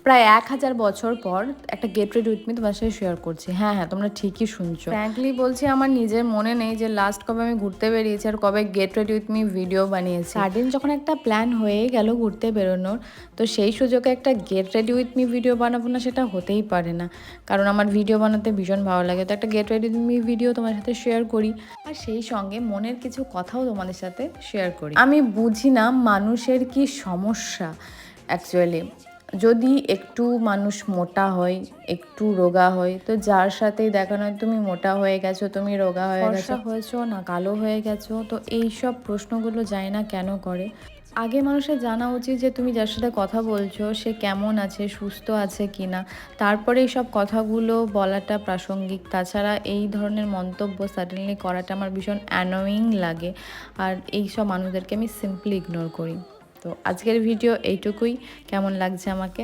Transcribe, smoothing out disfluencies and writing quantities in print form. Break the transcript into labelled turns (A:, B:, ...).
A: প্রায় 1000 বছর পর একটা গেট রেডি উইথ মি তোমার সাথে শেয়ার করছি। হ্যাঁ হ্যাঁ, তোমরা ঠিকই শুনছো। ফ্র্যাঙ্কলি বলছি, আমার নিজের মনে নেই যে লাস্ট কবে আমি ঘুরতে বেরিয়েছি আর কবে get ready with me video বানিয়েছি। সাডেন যখন একটা প্ল্যান হয়ে গেল ঘুরতে বেরোনোর, তো সেই সুযোগে একটা get ready with me video বানাবো না সেটা হতেই পারে না, কারণ আমার ভিডিও বানাতে ভীষণ ভালো লাগে। তো একটা get ready with me video তোমার সাথে শেয়ার করি, আর সেই সঙ্গে মনের কিছু কথাও তোমাদের সাথে শেয়ার করি। আমি বুঝি না মানুষের কি সমস্যা অ্যাকচুয়ালি। যদি একটু মানুষ মোটা হয়, একটু রোগা হয়, তো যার সাথেই দেখা নয় তুমি মোটা হয়ে গেছো, তুমি রোগা হয়ে গেছো, হয়েছো না কালো হয়ে গেছো, তো এই সব প্রশ্নগুলো যায় না কেন করে। আগে মানুষের জানা উচিত যে তুমি যার সাথে কথা বলছো সে কেমন আছে, সুস্থ আছে কি না, তারপরে এই সব কথাগুলো বলাটা প্রাসঙ্গিক। তাছাড়া এই ধরনের মন্তব্য সাডেনলি করাটা আমার ভীষণ অ্যানোয়িং লাগে, আর এই সব মানুষদেরকে আমি সিম্পলি ইগনোর করি। তো আজকের ভিডিও এইটুকুই। কেমন লাগছে আমাকে